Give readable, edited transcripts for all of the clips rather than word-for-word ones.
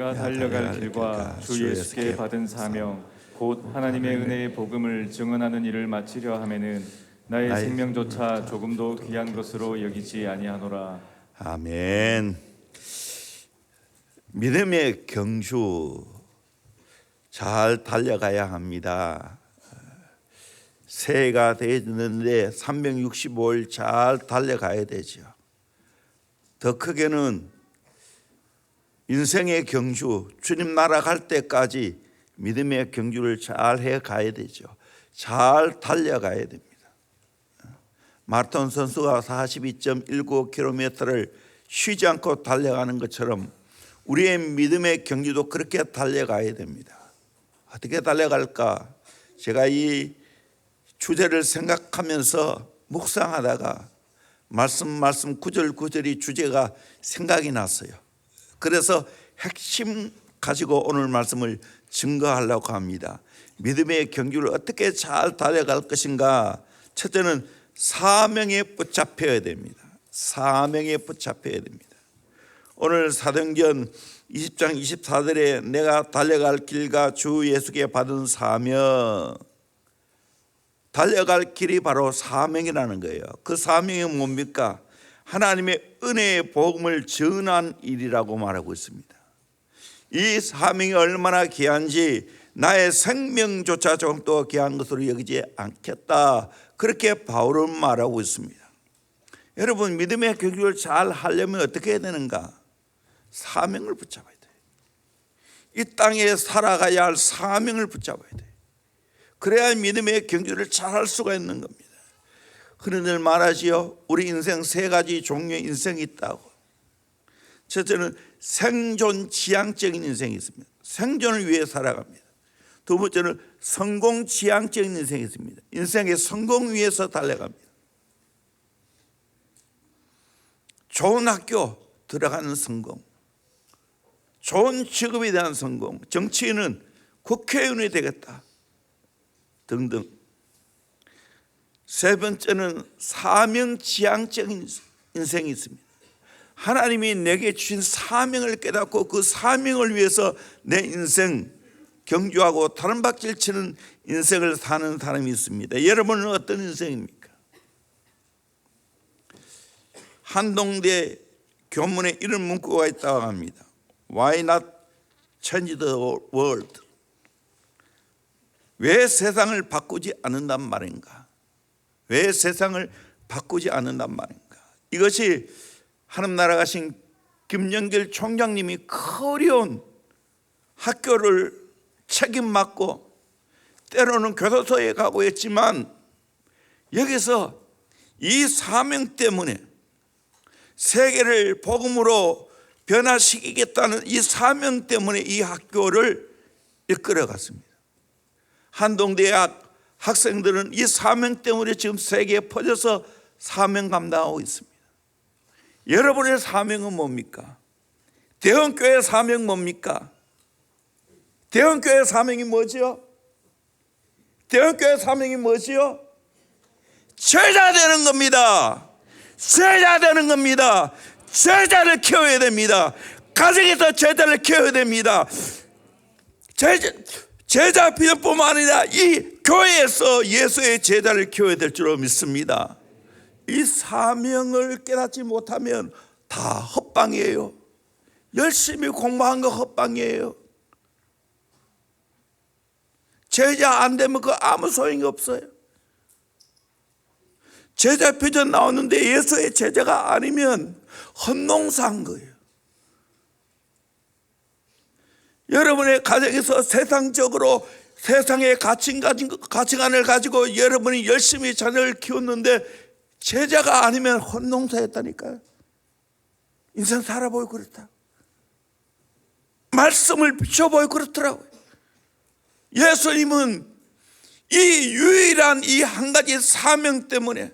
내가 달려갈 길과 주 예수께 받은 사명 곧 하나님의 은혜의 복음을 증언하는 일을 마치려 하면은 나의 생명조차 조금도 귀한 것으로 여기지 아니하노라. 아멘. 믿음의 경주 잘 달려가야 합니다. 새해가 되었는데 365일 잘 달려가야 되죠. 더 크게는 인생의 경주, 주님 나라 갈 때까지 믿음의 경주를 잘 해가야 되죠. 잘 달려가야 됩니다. 마라톤 선수가 42.19km를 쉬지 않고 달려가는 것처럼 우리의 믿음의 경주도 그렇게 달려가야 됩니다. 어떻게 달려갈까? 제가 이 주제를 생각하면서 묵상하다가 말씀 구절구절이 주제가 생각이 났어요. 그래서 핵심 가지고 오늘 말씀을 증거하려고 합니다. 믿음의 경주를 어떻게 잘 달려갈 것인가? 첫째는 사명에 붙잡혀야 됩니다. 사명에 붙잡혀야 됩니다. 오늘 사도행전 20장 24절에 내가 달려갈 길과 주 예수께 받은 사명, 달려갈 길이 바로 사명이라는 거예요. 그 사명이 뭡니까? 하나님의 은혜의 복음을 전한 일이라고 말하고 있습니다. 이 사명이 얼마나 귀한지 나의 생명조차 조금도 귀한 것으로 여기지 않겠다, 그렇게 바울은 말하고 있습니다. 여러분, 믿음의 경주를 잘 하려면 어떻게 해야 되는가? 사명을 붙잡아야 돼요. 이 땅에 살아가야 할 사명을 붙잡아야 돼요. 그래야 믿음의 경주를 잘 할 수가 있는 겁니다. 흔히들 말하지요, 우리 인생 세 가지 종류의 인생이 있다고. 첫째는 생존 지향적인 인생이 있습니다. 생존을 위해 살아갑니다. 두 번째는 성공 지향적인 인생이 있습니다. 인생의 성공 위해서 달려갑니다. 좋은 학교 들어가는 성공, 좋은 직업에 대한 성공, 정치인은 국회의원이 되겠다 등등. 세 번째는 사명지향적인 인생이 있습니다. 하나님이 내게 주신 사명을 깨닫고 그 사명을 위해서 내 인생 경주하고 다른 박질 치는 인생을 사는 사람이 있습니다. 여러분은 어떤 인생입니까? 한동대 교문에 이런 문구가 있다고 합니다. Why not change the world? 왜 세상을 바꾸지 않는단 말인가? 왜 세상을 바꾸지 않는단 말인가? 이것이 하나님 나라 가신 김영길 총장님이 어려운 학교를 책임 맡고 때로는 교도소에 가고 했지만, 여기서 이 사명 때문에 세계를 복음으로 변화시키겠다는 이 사명 때문에 이 학교를 이끌어갔습니다. 한동대학 학생들은 이 사명 때문에 지금 세계에 퍼져서 사명 감당하고 있습니다. 여러분의 사명은 뭡니까? 대형교회 사명 뭡니까? 대형교회 사명이 뭐지요? 대형교회 사명이 뭐지요? 제자 되는 겁니다. 제자 되는 겁니다. 제자를 키워야 됩니다. 가정에서 제자를 키워야 됩니다. 제자 비전뿐만 아니라 이 교회에서 예수의 제자를 키워야 될 줄로 믿습니다. 이 사명을 깨닫지 못하면 다 헛방이에요. 열심히 공부한 거 헛방이에요. 제자 안 되면 그 아무 소용이 없어요. 제자 표전 나오는데 예수의 제자가 아니면 헛농사한 거예요. 여러분의 가정에서 세상적으로 세상의 가치관을 가지고 여러분이 열심히 자녀를 키웠는데 제자가 아니면 헛농사했다니까요. 인생 살아보고 그렇다. 말씀을 비춰보고 그렇더라고요. 예수님은 이 유일한 이 한 가지 사명 때문에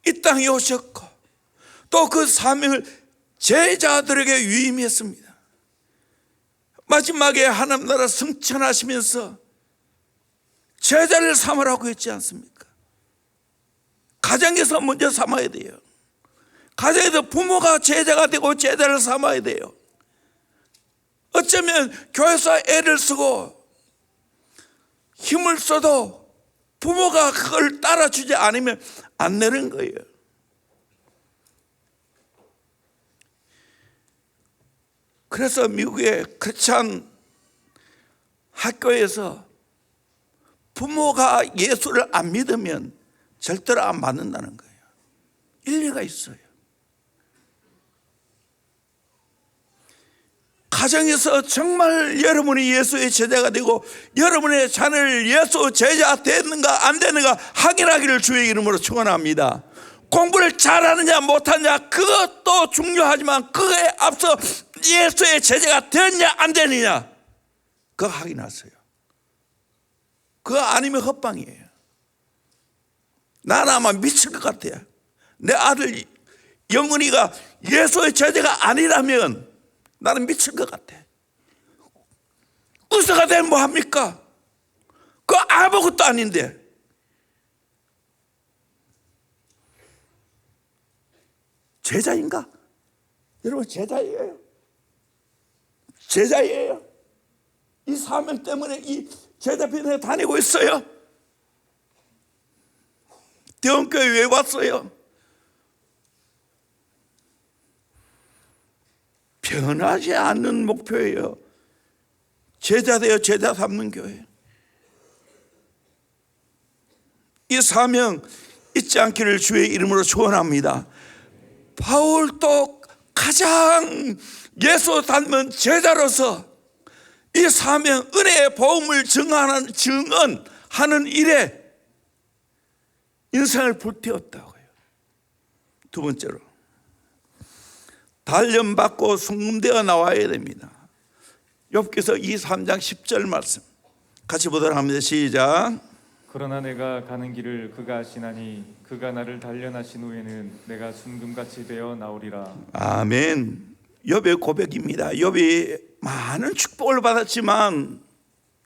이 땅에 오셨고 또 그 사명을 제자들에게 위임했습니다. 마지막에 하나님 나라 승천하시면서 제자를 삼으라고 했지 않습니까? 가정에서 먼저 삼아야 돼요. 가정에서 부모가 제자가 되고 제자를 삼아야 돼요. 어쩌면 교회에서 애를 쓰고 힘을 써도 부모가 그걸 따라주지 않으면 안 되는 거예요. 그래서 미국의 크리스찬 학교에서 부모가 예수를 안 믿으면 절대로 안 받는다는 거예요. 일리가 있어요. 가정에서 정말 여러분이 예수의 제자가 되고 여러분의 자녀를 예수 제자 됐는가 안 됐는가 확인하기를 주의 이름으로 축원합니다. 공부를 잘하느냐 못하느냐 그것도 중요하지만 그에 앞서 예수의 제자가 되느냐 안 되느냐 그거 확인하세요. 그거 아니면 헛방이에요. 나는 아마 미칠 것 같아요. 내 아들 영은이가 예수의 제자가 아니라면 나는 미칠 것 같아. 의사가 되면 뭐합니까? 그거 아무것도 아닌데. 제자인가? 여러분 제자예요. 제자예요. 이 사명 때문에 이 제자편에 다니고 있어요. 대원교회 왜 왔어요? 변하지 않는 목표예요. 제자 되어 제자 삼는 교회. 이 사명 잊지 않기를 주의 이름으로 축원합니다. 바울도 가장 예수 닮은 제자로서 이 사명 은혜의 복음을 증언하는 일에 인생을 불태웠다고요. 두 번째로 단련받고 순금되어 나와야 됩니다. 욥기서 23장 10절 말씀 같이 보도록 합니다. 시작. 그러나 내가 가는 길을 그가 아시나니 그가 나를 단련하신 후에는 내가 순금같이 되어 나오리라. 아멘. 욥의 고백입니다. 욥이 많은 축복을 받았지만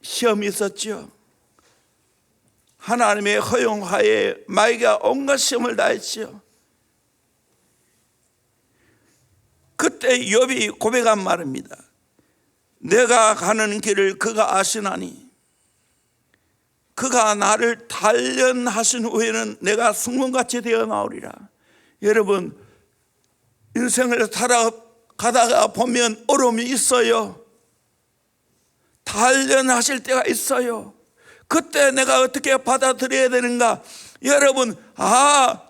시험이 있었죠. 하나님의 허용하에 마귀가 온갖 시험을 다했죠. 그때 욥이 고백한 말입니다. 내가 가는 길을 그가 아시나니 그가 나를 단련하신 후에는 내가 순금같이 되어 나오리라. 여러분 인생을 살아가다가 보면 어려움이 있어요. 단련하실 때가 있어요. 그때 내가 어떻게 받아들여야 되는가? 여러분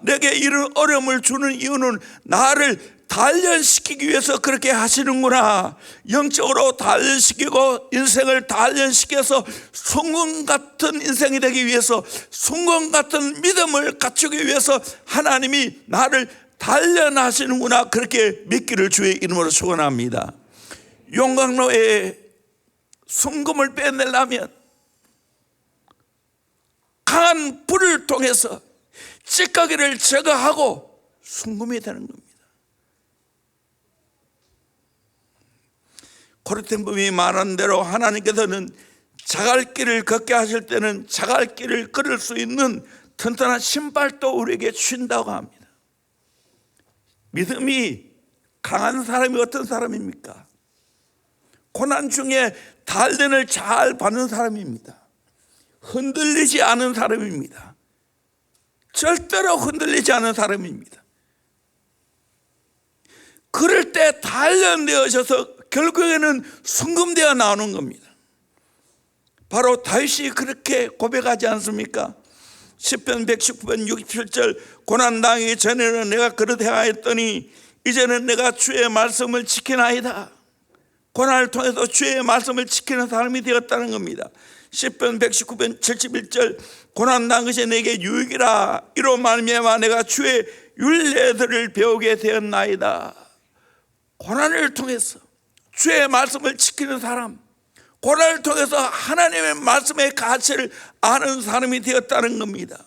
내게 이런 어려움을 주는 이유는 나를 단련시키기 위해서 그렇게 하시는구나. 영적으로 단련시키고 인생을 단련시켜서 순금 같은 인생이 되기 위해서 순금 같은 믿음을 갖추기 위해서 하나님이 나를 단련하시는구나. 그렇게 믿기를 주의 이름으로 축원합니다. 용광로에 순금을 빼내려면 강한 불을 통해서 찌꺼기를 제거하고 순금이 되는 겁니다. 고르텐범이 말한 대로 하나님께서는 자갈길을 걷게 하실 때는 자갈길을 걸을 수 있는 튼튼한 신발도 우리에게 주신다고 합니다. 믿음이 강한 사람이 어떤 사람입니까? 고난 중에 단련을 잘 받는 사람입니다. 흔들리지 않은 사람입니다. 절대로 흔들리지 않은 사람입니다. 그럴 때 단련되어져서 결국에는 순금되어 나오는 겁니다. 바로 다윗이 그렇게 고백하지 않습니까? 시편 119편 67절 고난당하기 전에는 내가 그릇 행하였더니 이제는 내가 주의 말씀을 지키나이다. 고난을 통해서 주의 말씀을 지키는 사람이 되었다는 겁니다. 시편 119편 71절 고난당한 것이 내게 유익이라. 이로 말미암아 내가 주의 율례들을 배우게 되었나이다. 고난을 통해서 주의 말씀을 지키는 사람, 고난을 통해서 하나님의 말씀의 가치를 아는 사람이 되었다는 겁니다.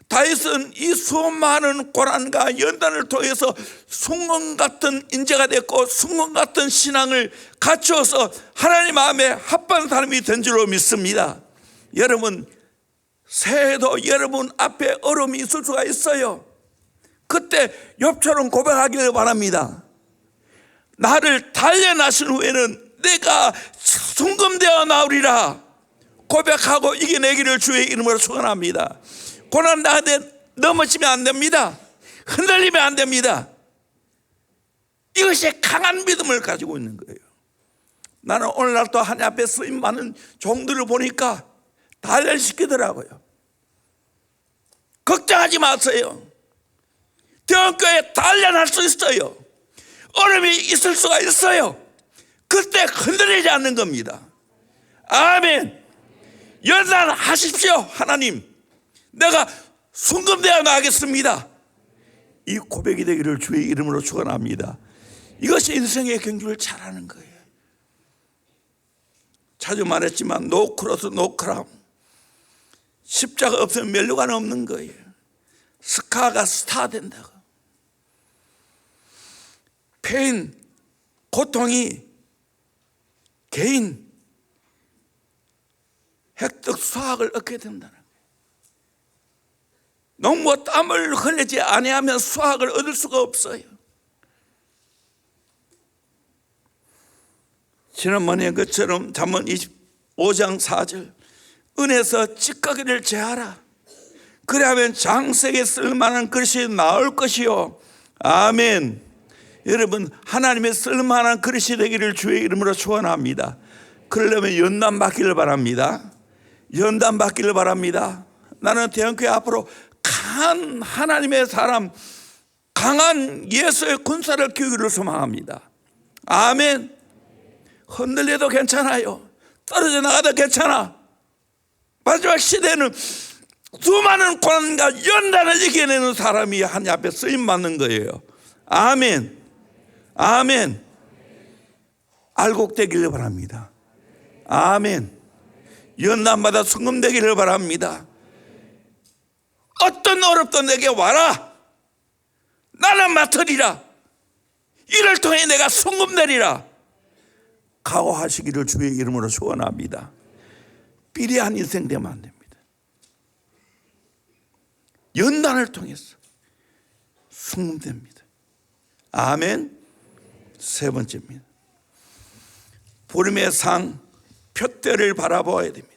다윗은 이 수많은 고난과 연단을 통해서 순금 같은 인재가 됐고 순금 같은 신앙을 갖추어서 하나님 마음에 합한 사람이 된 줄로 믿습니다. 여러분 새해도 여러분 앞에 어려움이 있을 수가 있어요. 그때 욥처럼 고백하기를 바랍니다. 나를 단련하신 후에는 내가 순금되어 나오리라 고백하고 이겨내기를 주의 이름으로 축원합니다. 고난 나한테 넘어지면 안 됩니다. 흔들리면 안 됩니다. 이것이 강한 믿음을 가지고 있는 거예요. 나는 오늘날 또 하나님 앞에 쓰임 많은 종들을 보니까 단련시키더라고요. 걱정하지 마세요. 대원교회 단련할 수 있어요. 어려움이 있을 수가 있어요. 그때 흔들리지 않는 겁니다. 아멘. 연단하십시오. 하나님, 내가 순금되어 나가겠습니다. 이 고백이 되기를 주의 이름으로 축원합니다. 이것이 인생의 경주를 잘하는 거예요. 자주 말했지만 노 크로스 노 크라운, 십자가 없으면 멸류관 없는 거예요. 스카가 스타 된다고. 페인, 고통이 개인 획득 수확을 얻게 된다는 거예요. 농부 땀을 흘리지 아니하면 수확을 얻을 수가 없어요. 지난번에 것처럼 잠언 25장 4절, 은에서 찌꺼기를 제하라. 그래야면 장색에 쓸만한 그릇이 나올 것이요. 아멘. 여러분, 하나님의 쓸만한 그릇이 되기를 주의 이름으로 축원합니다. 그러려면 연단 받기를 바랍니다. 연단 받기를 바랍니다. 나는 대형교회 앞으로 강한 하나님의 사람, 강한 예수의 군사를 키우기를 소망합니다. 아멘. 흔들려도 괜찮아요. 떨어져 나가도 괜찮아. 마지막 시대는 수많은 고난과 연단을 이겨내는 사람이 하나님 앞에 쓰임받는 거예요. 아멘. 아멘. 알곡되기를 바랍니다. 아멘. 연단마다 순금되기를 바랍니다. 어떤 어렵도 내게 와라. 나는 맡으리라. 이를 통해 내가 순금되리라. 각오하시기를 주의 이름으로 축원합니다. 비리한 인생 되면 안 됩니다. 연단을 통해서 순금됩니다. 아멘. 세 번째입니다. 보림의 상, 표대를 바라보아야 됩니다.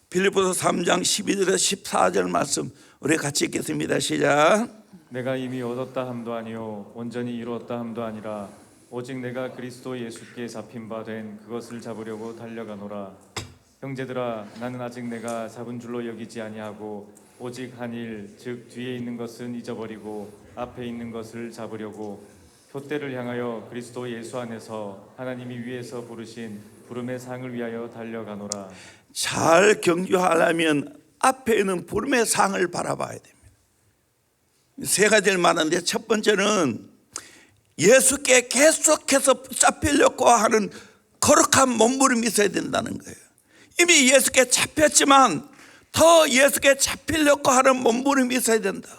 빌립보서 3장 12절에서 14절 말씀 우리 같이 읽겠습니다. 시작. 내가 이미 얻었다 함도 아니요 온전히 이루었다 함도 아니라 오직 내가 그리스도 예수께 잡힌 바 된 그것을 잡으려고 달려가노라. 형제들아, 나는 아직 내가 잡은 줄로 여기지 아니하고 오직 한 일, 즉 뒤에 있는 것은 잊어버리고 앞에 있는 것을 잡으려고 표대를 향하여 그리스도 예수 안에서 하나님이 위에서 부르신 부름의 상을 위하여 달려가노라. 잘 경주하려면 앞에 있는 부름의 상을 바라봐야 됩니다. 세 가지를 말하는데, 첫 번째는 예수께 계속해서 잡히려고 하는 거룩한 몸부림이 있어야 된다는 거예요. 이미 예수께 잡혔지만 더 예수께 잡히려고 하는 몸부림이 있어야 된다.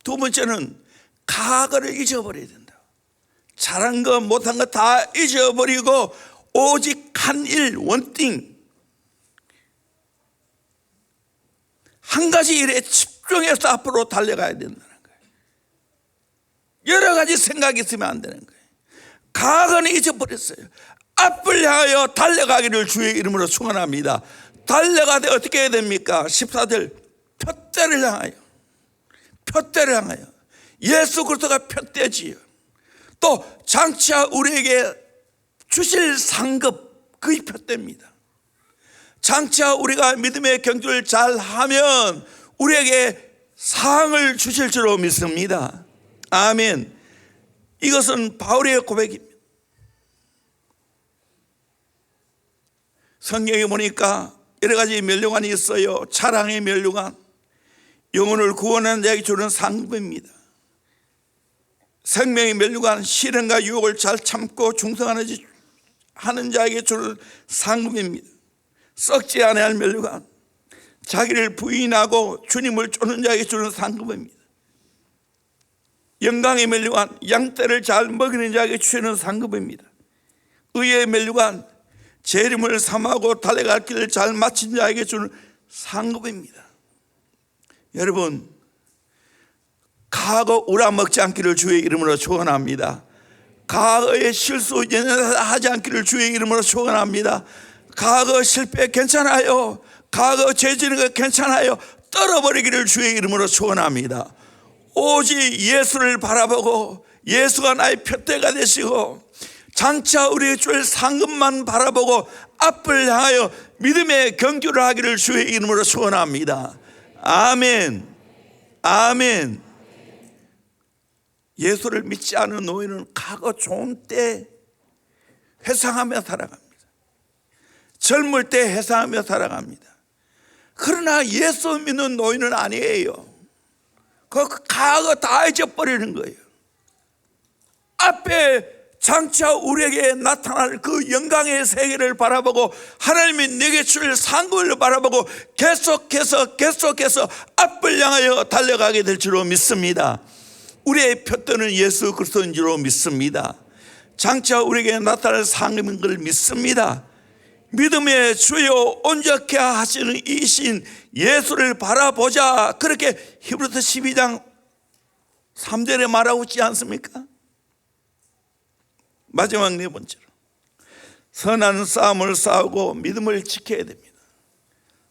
두 번째는 과거를 잊어버려야 된다. 잘한 거 못한 거 다 잊어버리고 오직 한 일, 원띵, 한 가지 일에 집중해서 앞으로 달려가야 된다는 거예요. 여러 가지 생각이 있으면 안 되는 거예요. 과거는 잊어버렸어요. 앞을 향하여 달려가기를 주의 이름으로 축원합니다. 달려가되 어떻게 해야 됩니까? 14절, 표대를 향하여, 표대를 향하여. 예수 그리스도가 표대지요. 또 장차 우리에게 주실 상급, 그게 표대입니다. 장차 우리가 믿음의 경주를 잘하면 우리에게 상을 주실 줄로 믿습니다. 아멘. 이것은 바울의 고백입니다. 성경에 보니까 여러 가지 멸류관이 있어요. 차량의 멸류관, 영혼을 구원하는 자에게 주는 상급입니다. 생명의 멸류관, 시련과 유혹을 잘 참고 충성하는 자에게 주는 상급입니다. 썩지 아니할 멸류관, 자기를 부인하고 주님을 쫓는 자에게 주는 상급입니다. 영광의 멸류관, 양떼를 잘 먹이는 자에게 주시는 상급입니다. 의의 멸류관, 재림을 삼하고 달려갈 길을 잘 마친 자에게 주는 상급입니다. 여러분, 과거 우라먹지 않기를 주의 이름으로 축원합니다. 과거의 실수 연연하지 않기를 주의 이름으로 축원합니다. 과거 실패 괜찮아요. 과거 죄 지는 거 괜찮아요. 떨어버리기를 주의 이름으로 축원합니다. 오직 예수를 바라보고 예수가 나의 표대가 되시고 장차 우리의 주의 상급만 바라보고 앞을 향하여 믿음의 경주를 하기를 주의 이름으로 축원합니다. 아멘. 아멘. 예수를 믿지 않은 노예는 과거 좋은 때 회상하며 살아갑니다. 젊을 때 회상하며 살아갑니다. 그러나 예수 믿는 노예는 아니에요. 그 과거 다 잊어버리는 거예요. 앞에 장차 우리에게 나타날 그 영광의 세계를 바라보고 하나님이 내게 줄 상급을 바라보고 계속해서 앞을 향하여 달려가게 될 줄로 믿습니다. 우리의 표대는 예수 그리스도인 줄로 믿습니다. 장차 우리에게 나타날 상급인 걸 믿습니다. 믿음의 주요 온전케 하시는 이신 예수를 바라보자, 그렇게 히브리서 12장 3절에 말하고 있지 않습니까? 마지막 네 번째로, 선한 싸움을 싸우고 믿음을 지켜야 됩니다.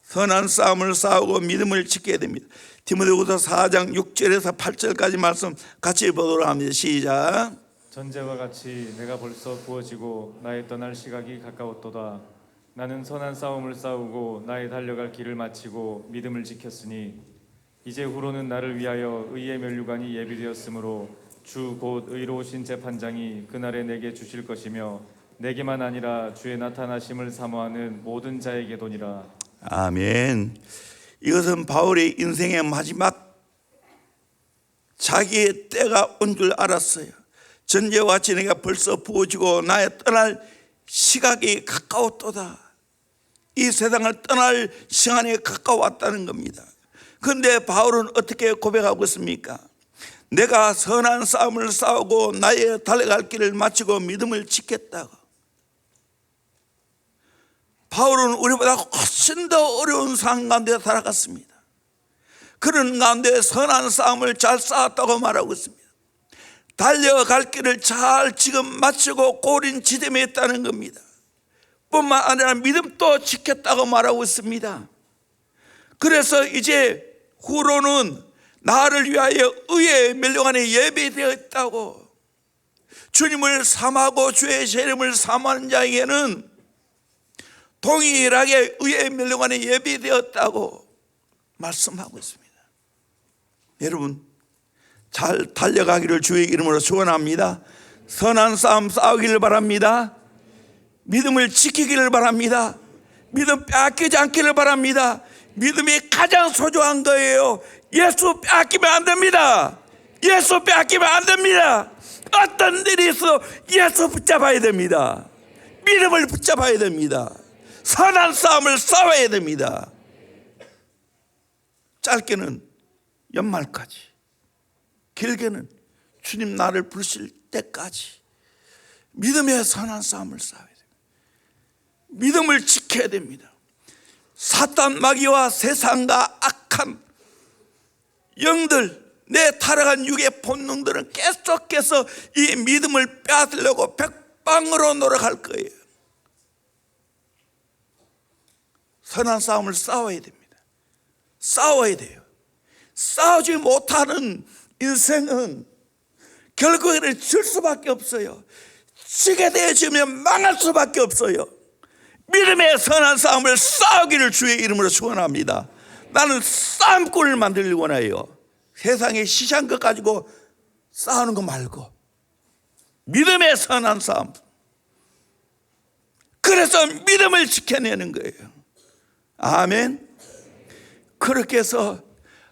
선한 싸움을 싸우고 믿음을 지켜야 됩니다. 디모데후서 4장 6절에서 8절까지 말씀 같이 보도록 합니다. 시작. 전제와 같이 내가 벌써 부어지고 나의 떠날 시각이 가까웠도다. 나는 선한 싸움을 싸우고 나의 달려갈 길을 마치고 믿음을 지켰으니 이제 후로는 나를 위하여 의의 면류관이 예비되었으므로 주 곧 의로우신 재판장이 그날에 내게 주실 것이며 내게만 아니라 주의 나타나심을 사모하는 모든 자에게도니라. 아멘. 이것은 바울의 인생의 마지막 자기의 때가 온 줄 알았어요. 전제와 같이 내가 벌써 부어지고 나의 떠날 시각이 가까웠도다. 이 세상을 떠날 시간이 가까웠다는 겁니다. 그런데 바울은 어떻게 고백하고 있습니까? 내가 선한 싸움을 싸우고 나의 달려갈 길을 마치고 믿음을 지켰다고. 바울은 우리보다 훨씬 더 어려운 상황 가운데 살아갔습니다. 그런 가운데 선한 싸움을 잘 싸웠다고 말하고 있습니다. 달려갈 길을 잘 지금 마치고 꼬린 지점에 있다는 겁니다. 뿐만 아니라 믿음도 지켰다고 말하고 있습니다. 그래서 이제 후로는 나를 위하여 의의 멸류관에 예비되어 있다고. 주님을 사모하고 주의 재림을 사모하는 자에게는 동일하게 의의 멸류관에 예비되었다고 말씀하고 있습니다. 여러분, 잘 달려가기를 주의 이름으로 축원합니다. 선한 싸움 싸우기를 바랍니다. 믿음을 지키기를 바랍니다. 믿음 빼앗기지 않기를 바랍니다. 믿음이 가장 소중한 거예요. 예수 빼앗기면 안 됩니다. 예수 빼앗기면 안 됩니다. 어떤 일이 있어 예수 붙잡아야 됩니다. 믿음을 붙잡아야 됩니다. 선한 싸움을 싸워야 됩니다. 짧게는 연말까지, 길게는 주님 나를 부르실 때까지 믿음의 선한 싸움을 싸워야 됩니다. 믿음을 지켜야 됩니다. 사탄 마귀와 세상과 악한 영들, 내 타락한 육의 본능들은 계속해서 이 믿음을 빼앗으려고 백방으로 노력할 거예요. 선한 싸움을 싸워야 됩니다. 싸워야 돼요. 싸우지 못하는 인생은 결국에는 질 수밖에 없어요. 지게 되어지면 망할 수밖에 없어요. 믿음의 선한 싸움을 싸우기를 주의 이름으로 축원합니다. 나는 싸움꾼을 만들기 원해요. 세상에 시시한 것 가지고 싸우는 거 말고 믿음의 선한 싸움. 그래서 믿음을 지켜내는 거예요. 아멘. 그렇게 해서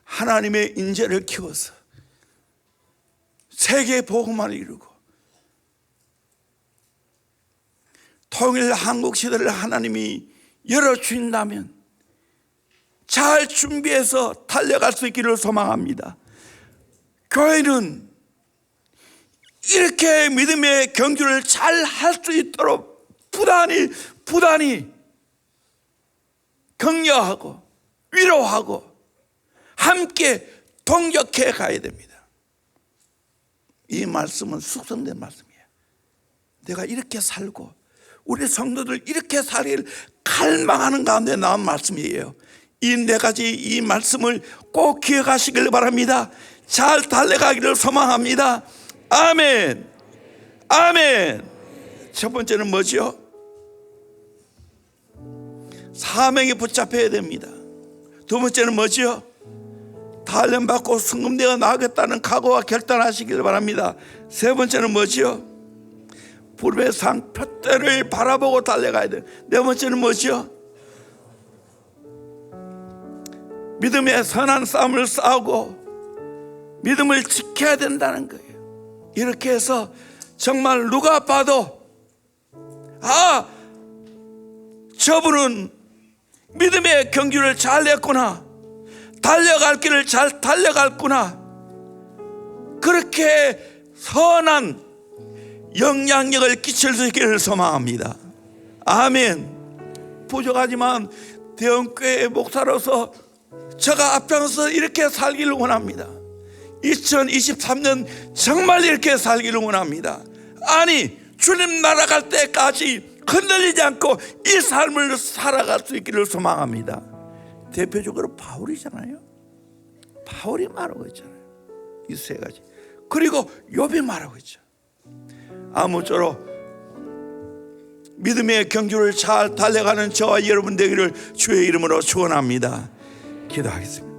하나님의 인재를 키워서 세계 복음화를 이루고 통일 한국 시대를 하나님이 열어주신다면 잘 준비해서 달려갈 수 있기를 소망합니다. 교회는 이렇게 믿음의 경주를 잘 할 수 있도록 부단히 격려하고 위로하고 함께 동역해 가야 됩니다. 이 말씀은 숙성된 말씀이에요. 내가 이렇게 살고 우리 성도들 이렇게 살기를 갈망하는 가운데 나온 말씀이에요. 이 네 가지 이 말씀을 꼭 기억하시길 바랍니다. 잘 달려가기를 소망합니다. 아멘. 아멘. 첫 번째는 뭐죠? 사명에 붙잡혀야 됩니다. 두 번째는 뭐죠? 단련받고 승금되어 나가겠다는 각오와 결단하시길 바랍니다. 세 번째는 뭐죠? 부름의 상 표대를 바라보고 달려가야 돼요. 네 번째는 뭐죠? 믿음의 선한 싸움을 싸우고 믿음을 지켜야 된다는 거예요. 이렇게 해서 정말 누가 봐도 저분은 믿음의 경주를 잘 냈구나, 달려갈 길을 잘 달려갔구나, 그렇게 선한 영향력을 끼칠 수 있기를 소망합니다. 아멘. 부족하지만 대형교회 목사로서 제가 앞장서 이렇게 살기를 원합니다. 2023년 정말 이렇게 살기를 원합니다. 아니, 주님 날아갈 때까지 흔들리지 않고 이 삶을 살아갈 수 있기를 소망합니다. 대표적으로 바울이잖아요. 바울이 말하고 있잖아요. 이 세 가지. 그리고 욥이 말하고 있죠. 아무쪼록 믿음의 경주를 잘 달려가는 저와 여러분 되기를 주의 이름으로 축원합니다. 기도하겠습니다.